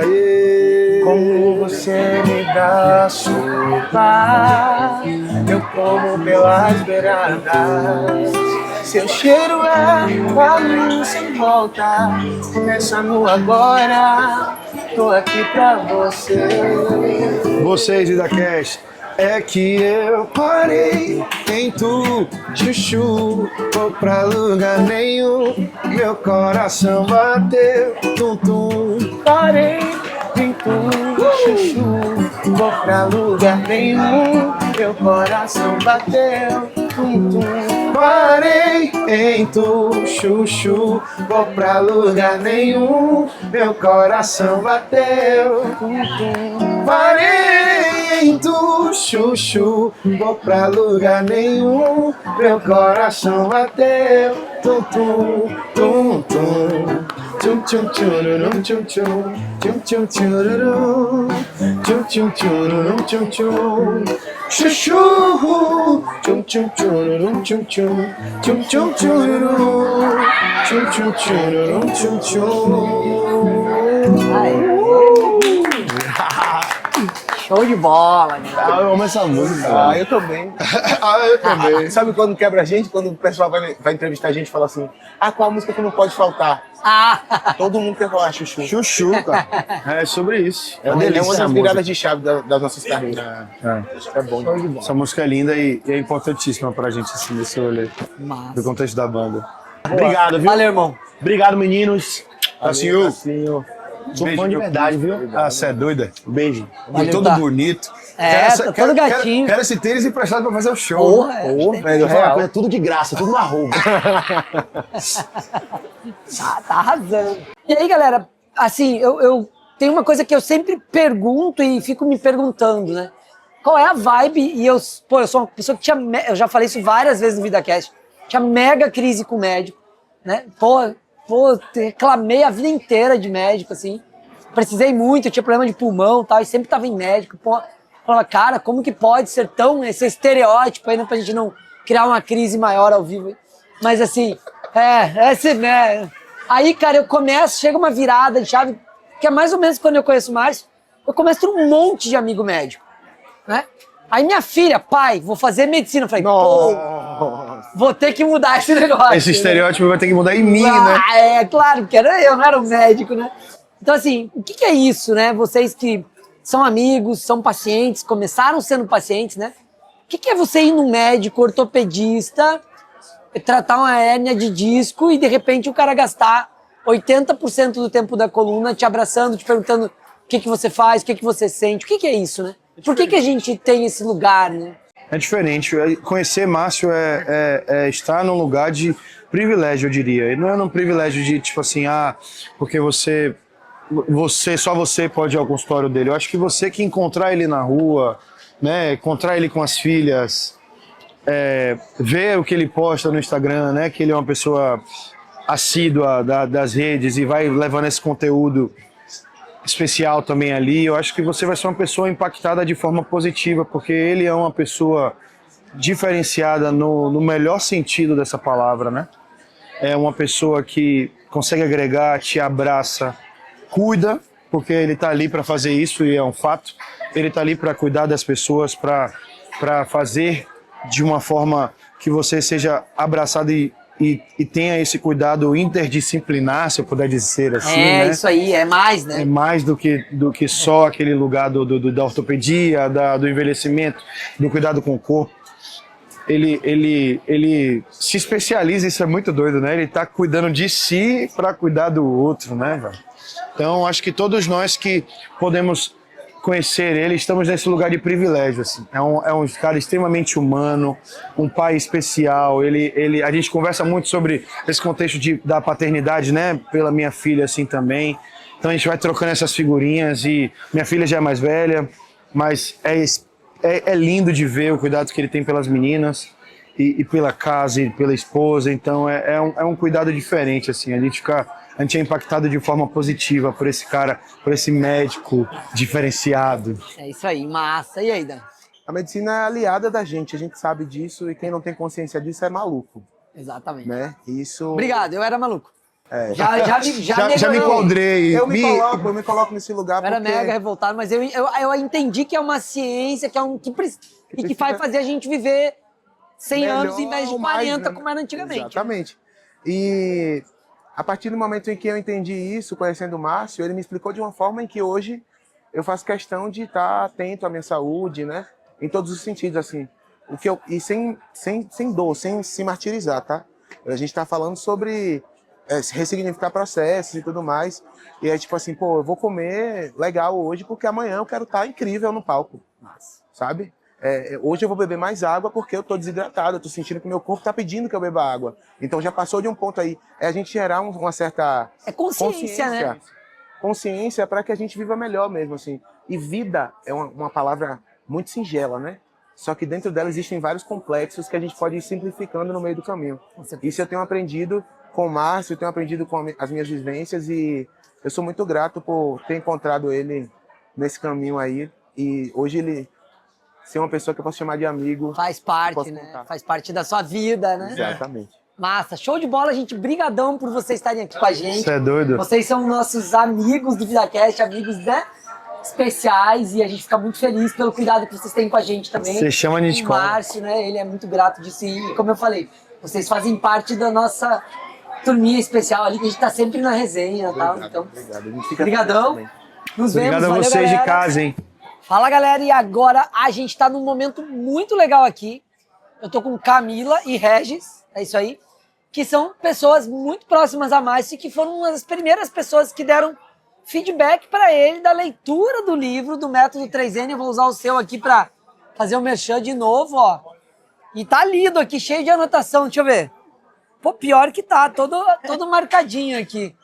Yeah. Como você me dá sopa, eu como pelas beiradas. Seu cheiro é caminho sem volta. Começa no agora, tô aqui pra você. Vocês, VidaCast, é que eu parei em tu, chuchu, vou pra lugar nenhum, meu coração bateu, tum-tum. Parei em tu, chuchu, vou pra lugar nenhum. Meu coração bateu, tum, tum. Parei em tu, chuchu, vou pra lugar nenhum, meu coração bateu, tum-tum. Parei em tu, chuchu, vou pra lugar nenhum, meu coração bateu, tum-tum, tum-tum. Tchum tchum tchururum tchum tchum, tchum tchum tchururum, tchum tchum tchururum tchum tchum, chuchu, tchum tchum tchururum tchum tchum, tchum tchum tchururum, tchum tchum tchururum tchum tchum. Show de bola, né? Ah, eu amo essa música. Ah, eu também. Ah, eu também. Sabe quando quebra a gente? Quando o pessoal vai entrevistar a gente e fala assim: ah, qual a música que não pode faltar? Ah, Todo mundo quer falar chuchu. Chuchu, cara. É sobre isso. É uma delícia das essa viradas de chave das nossas carreiras. É bom. Essa música é linda e é importantíssima pra gente, assim, nesse rolê, massa. do contexto da banda. Obrigado, viu? Valeu, irmão. Obrigado, meninos. Assim, Assim, Sou Beijo, fã de meu verdade, filho. viu? Ah, você é doida? Beijo. Valeu, Todo tá. bonito. Tá todo gatinho. Quero esse tênis emprestado pra fazer o show. Porra, né? é. Ô, velho, Real. real. Coisa tudo de graça, tudo no arroba. Tá arrasando. E aí, galera, assim, eu tenho uma coisa que eu sempre pergunto e fico me perguntando, né? Qual é a vibe? E eu sou uma pessoa que eu já falei isso várias vezes no VidaCast, tinha mega crise com o médico, né? Pô, reclamei a vida inteira de médico, assim. Precisei muito, eu tinha problema de pulmão e tal, e sempre tava em médico. Pô, falava, cara, como que pode ser tão esse estereótipo ainda pra gente não criar uma crise maior ao vivo? Mas assim, né? Aí, cara, chega uma virada de chave, que é mais ou menos quando eu conheço o Márcio, eu começo a ter um monte de amigo médico, né? Aí minha filha, pai, vou fazer medicina. Eu falei, pô, vou ter que mudar esse negócio. Esse estereótipo vai ter que mudar em mim, né? É, claro, porque eu não era um médico, né? Então, assim, o que é isso, né? Vocês que são amigos, são pacientes, começaram sendo pacientes, né? O que é você ir num médico ortopedista, tratar uma hérnia de disco e, de repente, o cara gastar 80% do tempo da coluna te abraçando, te perguntando o que você faz, o que você sente? O que é isso, né? Por que a gente tem esse lugar, né? É diferente. Conhecer Márcio é estar num lugar de privilégio, eu diria. E não é num privilégio de, tipo assim, porque só você pode ir ao consultório dele. Eu acho que você que encontrar ele na rua, né, encontrar ele com as filhas, ver o que ele posta no Instagram, né, que ele é uma pessoa assídua das redes e vai levando esse conteúdo especial também ali, eu acho que você vai ser uma pessoa impactada de forma positiva, porque ele é uma pessoa diferenciada no melhor sentido dessa palavra, né? É uma pessoa que consegue agregar, te abraça, cuida, porque ele está ali para fazer isso e é um fato. Ele está ali para cuidar das pessoas, para fazer de uma forma que você seja abraçado e tenha esse cuidado interdisciplinar, se eu puder dizer assim, né? Isso aí, é mais, né? É mais do que só aquele lugar da ortopedia, do envelhecimento, do cuidado com o corpo. Ele se especializa, isso é muito doido, né? Ele tá cuidando de si para cuidar do outro, né, velho? Então, acho que todos nós que podemos conhecer ele, estamos nesse lugar de privilégio, assim. É um cara extremamente humano, um pai especial. A gente conversa muito sobre esse contexto da paternidade, né? Pela minha filha, assim, também. Então a gente vai trocando essas figurinhas e minha filha já é mais velha, mas é lindo de ver o cuidado que ele tem pelas meninas e pela casa e pela esposa. Então é um cuidado diferente, assim. A gente é impactado de forma positiva por esse cara, por esse médico diferenciado. É isso aí, massa. E aí, Dan? A medicina é aliada da gente, a gente sabe disso e quem não tem consciência disso é maluco, Exatamente. né? Isso. Obrigado, eu era maluco. Já me enquadrei. Eu me coloco nesse lugar Eu era porque mega revoltado, mas eu entendi que é uma ciência, que vai fazer a gente viver 100 anos em vez de 40, como era antigamente. Exatamente. E a partir do momento em que eu entendi isso, conhecendo o Márcio, ele me explicou de uma forma em que hoje eu faço questão de estar atento à minha saúde, né? Em todos os sentidos, assim. E sem dor, sem se martirizar, tá? A gente tá falando sobre ressignificar processos e tudo mais. E é tipo assim, pô, eu vou comer legal hoje porque amanhã eu quero estar incrível no palco. Nossa. Sabe? Hoje eu vou beber mais água porque eu tô desidratado, eu tô sentindo que meu corpo tá pedindo que eu beba água. Então já passou de um ponto aí. É a gente gerar uma certa consciência, né? Consciência para que a gente viva melhor mesmo, assim. E vida é uma palavra muito singela, né? Só que dentro dela existem vários complexos que a gente pode ir simplificando no meio do caminho. Isso eu tenho aprendido com o Márcio, eu tenho aprendido com as minhas vivências e eu sou muito grato por ter encontrado ele nesse caminho aí. E hoje ele ser uma pessoa que eu posso chamar de amigo. Faz parte, né? Contar. Faz parte da sua vida, né? Exatamente. Massa, show de bola, gente. Brigadão por vocês estarem aqui com a gente. Você é doido? Vocês são nossos amigos do VidaCast, amigos, né? Especiais, e a gente fica muito feliz pelo cuidado que vocês têm com a gente também. Você chama a gente com o Márcio, né? Ele é muito grato disso. E como eu falei, vocês fazem parte da nossa turminha especial ali, que a gente tá sempre na resenha e tal. Então, obrigadão. Nos vemos. Obrigado a valeu, vocês galera. de casa, hein? Fala, galera, e agora a gente tá num momento muito legal aqui. Eu tô com Camila e Regis, é isso aí, que são pessoas muito próximas a Márcio e que foram uma das primeiras pessoas que deram feedback para ele da leitura do livro do Método 3N. Eu vou usar o seu aqui para fazer o merchan de novo, ó. E tá lido aqui, cheio de anotação, deixa eu ver. Pô, pior que tá, todo marcadinho aqui.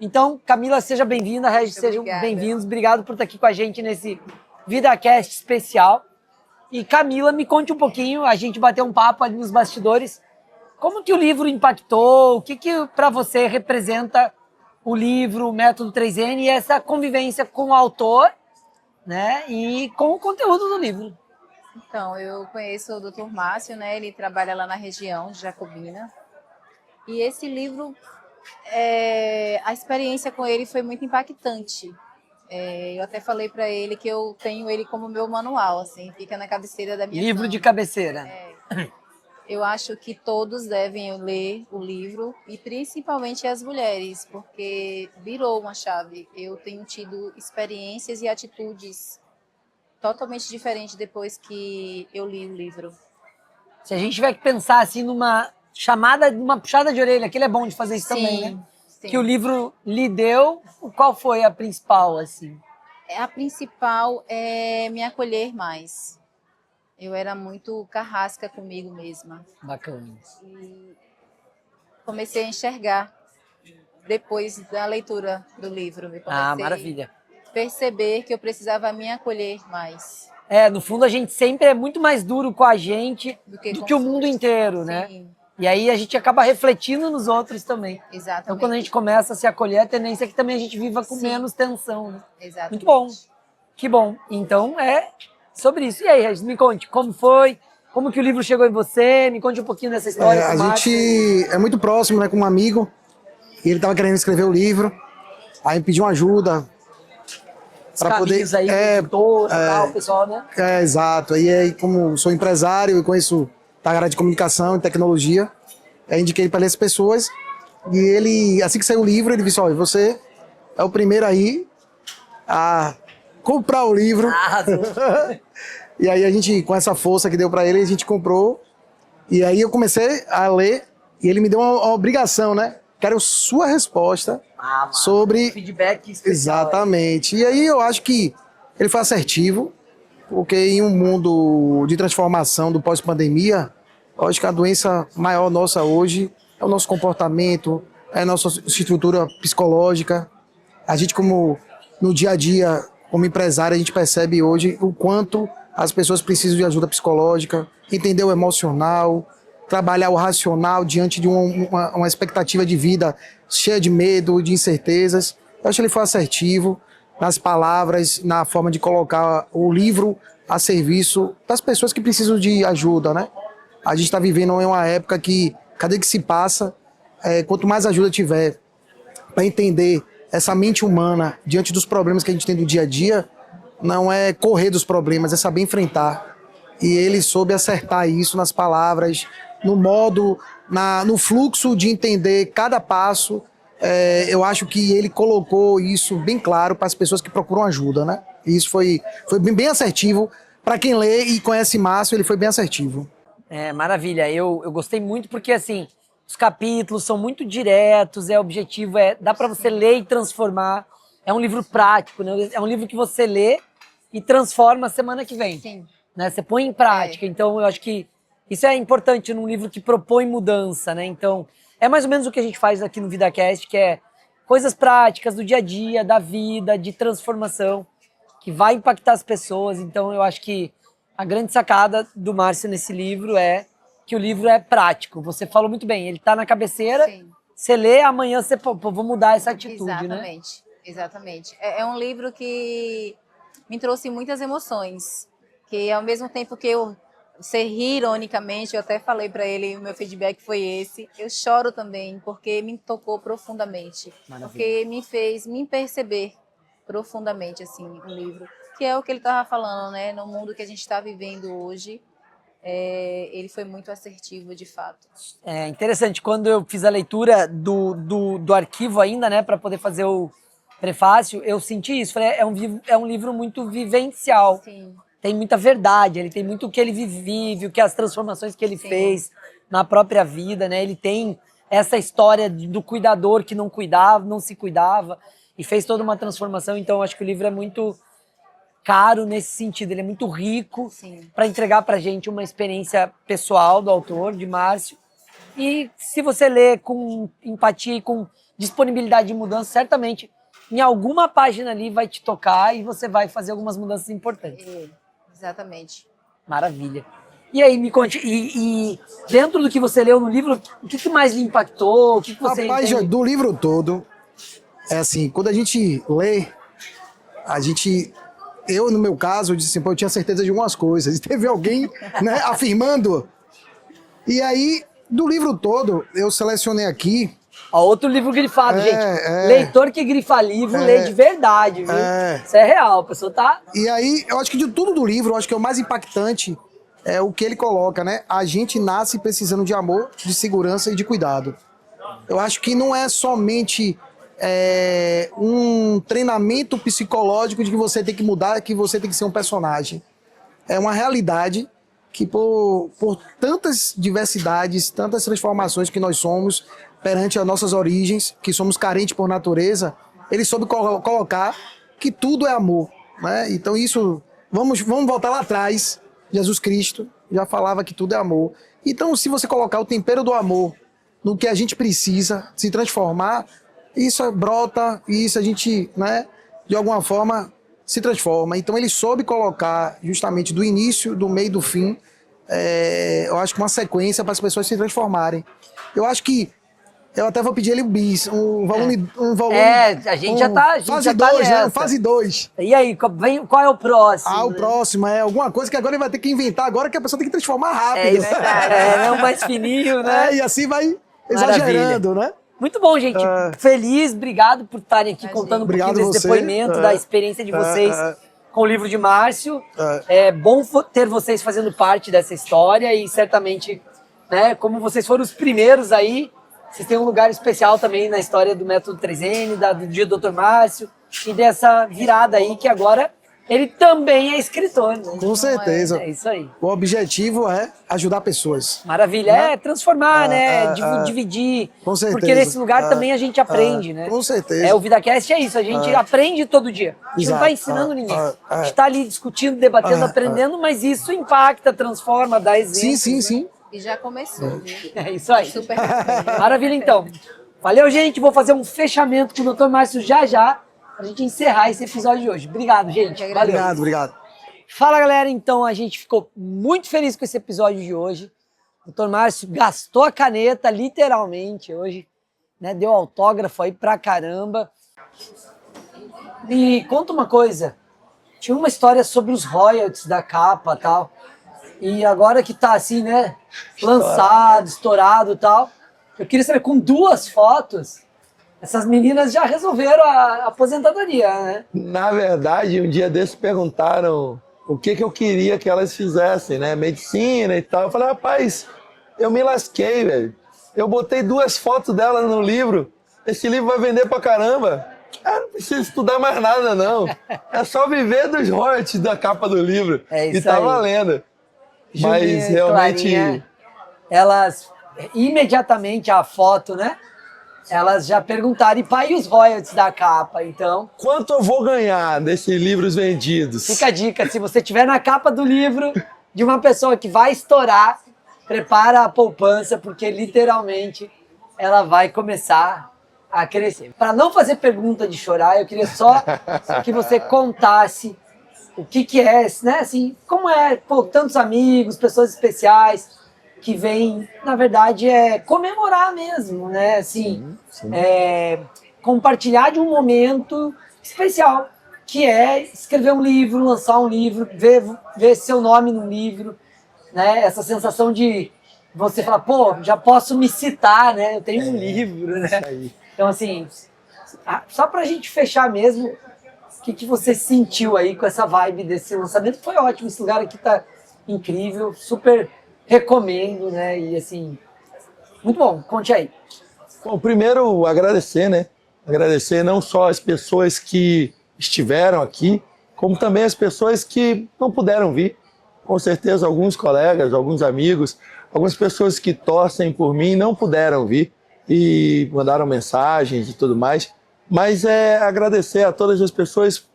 Então, Camila, seja bem-vinda, Regis, sejam bem-vindos. Obrigado por estar aqui com a gente nesse VidaCast especial. E Camila, me conte um pouquinho, a gente bateu um papo ali nos bastidores. Como que o livro impactou? O que para você representa o livro, o Método 3N e essa convivência com o autor, né? E com o conteúdo do livro. Então, eu conheço o Dr. Márcio, né? Ele trabalha lá na região de Jacobina. E esse livro, a experiência com ele foi muito impactante. Eu até falei para ele que eu tenho ele como meu manual, assim, fica na cabeceira da minha Livro cama. de cabeceira. Eu acho que todos devem ler o livro, e principalmente as mulheres, porque virou uma chave. Eu tenho tido experiências e atitudes totalmente diferentes depois que eu li o livro. Se a gente tiver que pensar assim numa puxada de orelha, que ele é bom de fazer isso também, né? Sim. Que o livro lhe deu, qual foi a principal, assim? A principal é me acolher mais. Eu era muito carrasca comigo mesma. Bacana. E comecei a enxergar depois da leitura do livro. Eu comecei Maravilha. a perceber que eu precisava me acolher mais. No fundo a gente sempre é muito mais duro com a gente do que o mundo inteiro, né? Sim, E aí a gente acaba refletindo nos outros também. exatamente. Então quando a gente começa a se acolher, a tendência é que também a gente viva com Sim. menos tensão, né? Exatamente. Muito bom. Que bom. Então é sobre isso. E aí, Regis, me conte, como foi? Como que o livro chegou em você? Me conte um pouquinho dessa história. A gente é muito próximo, né, com um amigo, e ele estava querendo escrever o livro, aí me pediu uma ajuda para poder... aí, editor, tal, pessoal, né? Exato. Aí, como sou empresário e conheço da área de comunicação e tecnologia, aí indiquei para essas pessoas, e ele, assim que saiu o livro, ele disse, olha, você é o primeiro aí a comprar o livro. E aí a gente, com essa força que deu para ele, a gente comprou. E aí eu comecei a ler e ele me deu uma obrigação, né? Quero sua resposta sobre... Feedback especial. Exatamente. E aí eu acho que ele foi assertivo, porque em um mundo de transformação do pós-pandemia, eu acho que a doença maior nossa hoje é o nosso comportamento, é a nossa estrutura psicológica. A gente, como no dia a dia, como empresário, a gente percebe hoje o quanto as pessoas precisam de ajuda psicológica, entender o emocional, trabalhar o racional diante de uma expectativa de vida cheia de medo, de incertezas. Eu acho que ele foi assertivo nas palavras, na forma de colocar o livro a serviço das pessoas que precisam de ajuda, né? A gente está vivendo em uma época que, cada dia que se passa, quanto mais ajuda tiver para entender essa mente humana diante dos problemas que a gente tem do dia a dia, não é correr dos problemas, é saber enfrentar. E ele soube acertar isso nas palavras, no modo, no fluxo de entender cada passo. Eu acho que ele colocou isso bem claro para as pessoas que procuram ajuda, né? E isso foi bem assertivo. Para quem lê e conhece Márcio, ele foi bem assertivo. Maravilha. Eu gostei muito porque, assim, os capítulos são muito diretos, o objetivo dá para você ler e transformar. É um livro prático, né? É um livro que você lê e transforma semana que vem. Sim. Né? Você põe em prática. Então, eu acho que isso é importante num livro que propõe mudança, né? Então, é mais ou menos o que a gente faz aqui no VidaCast, que é coisas práticas do dia a dia, da vida, de transformação, que vai impactar as pessoas. Então, eu acho que a grande sacada do Márcio nesse livro é que o livro é prático. Você falou muito bem, ele está na cabeceira, Sim. você lê, amanhã você, vou mudar essa atitude, Exatamente, né? Exatamente. É um livro que me trouxe muitas emoções, que ao mesmo tempo que você ri ironicamente, eu até falei para ele, o meu feedback foi esse, eu choro também, porque me tocou profundamente. Maravilha. Porque me fez me perceber profundamente, assim, o livro. Que é o que ele estava falando, né? No mundo que a gente está vivendo hoje, ele foi muito assertivo, de fato. É interessante, quando eu fiz a leitura do arquivo ainda, né, para poder fazer o prefácio, eu senti isso. Falei, é um livro muito vivencial. Sim. Tem muita verdade, ele tem muito o que ele vive, as transformações que ele fez na própria vida, né? Ele tem essa história do cuidador que não cuidava, não se cuidava. e fez toda uma transformação. Então, eu acho que o livro é muito caro nesse sentido, ele é muito rico para entregar pra gente uma experiência pessoal do autor, de Márcio. E se você ler com empatia e com disponibilidade de mudança, certamente em alguma página ali vai te tocar e você vai fazer algumas mudanças importantes. Exatamente. Maravilha. E aí, me conte, e dentro do que você leu no livro, o que mais lhe impactou? O que você Rapaz, entende? do livro todo, é assim, quando a gente lê, eu no meu caso, eu disse assim, pô, eu tinha certeza de algumas coisas, e teve alguém, né, afirmando, e aí, do livro todo, eu selecionei aqui. Ó, outro livro grifado, gente. Leitor que grifa livro, lê de verdade, viu? Isso é real, a pessoa tá... E aí, eu acho que de tudo do livro, eu acho que é o mais impactante é o que ele coloca, né? A gente nasce precisando de amor, de segurança e de cuidado. Eu acho que não é somente um treinamento psicológico de que você tem que mudar, que você tem que ser um personagem. É uma realidade que por tantas diversidades, tantas transformações que nós somos perante as nossas origens, que somos carentes por natureza, ele soube colocar que tudo é amor, né? Então isso, vamos voltar lá atrás, Jesus Cristo já falava que tudo é amor. Então se você colocar o tempero do amor no que a gente precisa se transformar, isso brota, isso a gente, né, de alguma forma se transforma. Então ele soube colocar justamente do início, do meio e do fim, eu acho que uma sequência para as pessoas se transformarem. Eu acho que eu até vou pedir ele um bis, um volume. A gente já tá. Fase 2, né? Fase 2. E aí, qual é o próximo? O próximo é alguma coisa que agora ele vai ter que inventar, agora que a pessoa tem que transformar rápido. Um mais fininho, né? E assim vai exagerando, né? Muito bom, gente. Feliz, obrigado por estarem aqui contando um pouquinho desse depoimento, da experiência de vocês com o livro de Márcio. É bom ter vocês fazendo parte dessa história e certamente, né, como vocês foram os primeiros aí, vocês têm um lugar especial também na história do Método 3N, do dia do Dr. Márcio e dessa virada aí que agora ele também é escritor, né? Com certeza. É isso aí. O objetivo é ajudar pessoas. Maravilha. Transformar, né? Dividir. Com certeza. Porque nesse lugar também a gente aprende, né? Com certeza. O VidaCast é isso, a gente aprende todo dia. A gente não está ensinando ninguém. A gente está ali discutindo, debatendo, aprendendo, mas isso impacta, transforma, dá exemplo. Sim. E já começou, viu? É isso aí. Super. Maravilha, então. Valeu, gente. Vou fazer um fechamento com o Dr. Márcio já, pra gente encerrar esse episódio de hoje. Obrigado, gente. Valeu. Obrigado. Fala, galera. Então, a gente ficou muito feliz com esse episódio de hoje. O Dr. Márcio gastou a caneta, literalmente, hoje, né? Deu autógrafo aí pra caramba. E conta uma coisa. Tinha uma história sobre os royalties da capa e tal. E agora que tá assim, né? Lançado, estourado e tal. Eu queria saber, com 2 fotos, essas meninas já resolveram a aposentadoria, né? Na verdade, um dia desses perguntaram o que eu queria que elas fizessem, né? Medicina e tal. Eu falei, rapaz, eu me lasquei, velho. Eu botei 2 fotos delas no livro. Esse livro vai vender pra caramba. Não precisa estudar mais nada, não. É só viver dos royalties da capa do livro. É isso e tá aí. valendo. Julinha Mas realmente... Clarinha, elas, imediatamente a foto, né? Elas já perguntaram, e pai, os royalties da capa, então... Quanto eu vou ganhar desses livros vendidos? Fica a dica, se você estiver na capa do livro de uma pessoa que vai estourar, prepara a poupança, porque literalmente ela vai começar a crescer. Para não fazer pergunta de chorar, eu queria só que você contasse o que é, né, assim, como é, tantos amigos, pessoas especiais que vêm, na verdade, comemorar mesmo, né, assim, compartilhar de um momento especial, que é escrever um livro, lançar um livro, ver seu nome no livro, né, essa sensação de você falar, pô, já posso me citar, né, eu tenho um livro, né. Então, assim, só pra gente fechar mesmo, o que você sentiu aí com essa vibe desse lançamento? Foi ótimo, esse lugar aqui tá incrível, super recomendo, né? E assim, muito bom, conte aí. Bom, primeiro agradecer, né? Agradecer não só as pessoas que estiveram aqui, como também as pessoas que não puderam vir. Com certeza alguns colegas, alguns amigos, algumas pessoas que torcem por mim não puderam vir e mandaram mensagens e tudo mais. mas é agradecer a todas as pessoas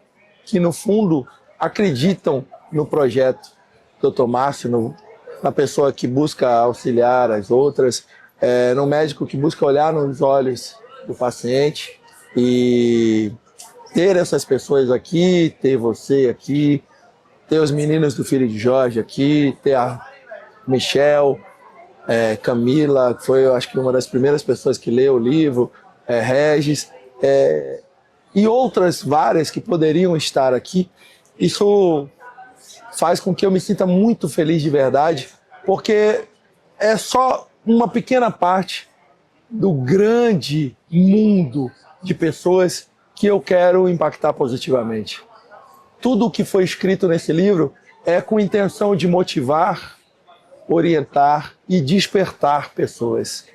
que, no fundo, acreditam no projeto Dr. Márcio, na pessoa que busca auxiliar as outras, no médico que busca olhar nos olhos do paciente e ter essas pessoas aqui, ter você aqui, ter os meninos do Filho de Jorge aqui, ter a Michel, Camila, que foi, eu acho que uma das primeiras pessoas que leu o livro, Regis, e outras várias que poderiam estar aqui. Isso faz com que eu me sinta muito feliz de verdade, porque é só uma pequena parte do grande mundo de pessoas que eu quero impactar positivamente. Tudo o que foi escrito nesse livro é com intenção de motivar, orientar e despertar pessoas.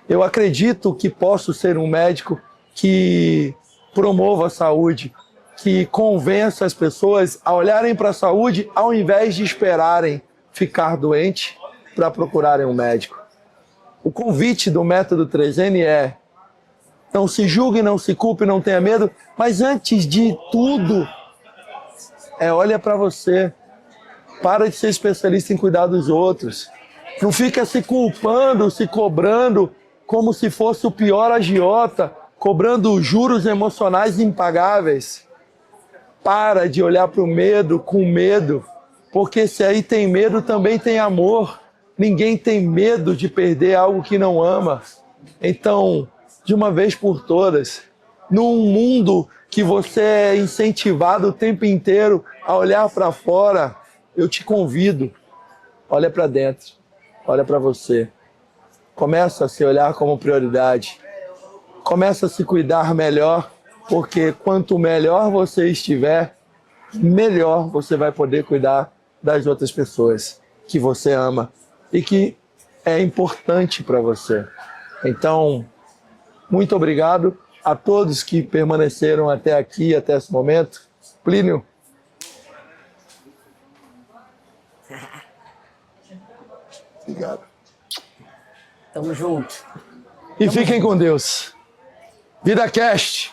Eu acredito que posso ser um médico que promova a saúde, que convença as pessoas a olharem para a saúde ao invés de esperarem ficar doente para procurarem um médico. O convite do método 3N é: não se julgue, não se culpe, não tenha medo, mas antes de tudo, olha para você. Para de ser especialista em cuidar dos outros. Não fica se culpando, se cobrando como se fosse o pior agiota, cobrando juros emocionais impagáveis. Para de olhar para o medo com medo, porque se aí tem medo, também tem amor. Ninguém tem medo de perder algo que não ama. Então, de uma vez por todas, num mundo que você é incentivado o tempo inteiro a olhar para fora, eu te convido, olha para dentro, olha para você. Começa a se olhar como prioridade. Começa a se cuidar melhor, porque quanto melhor você estiver, melhor você vai poder cuidar das outras pessoas que você ama e que é importante para você. Então, muito obrigado a todos que permaneceram até aqui, até esse momento. Plínio. Obrigado. Tamo junto. E fiquem com Deus. VidaCast.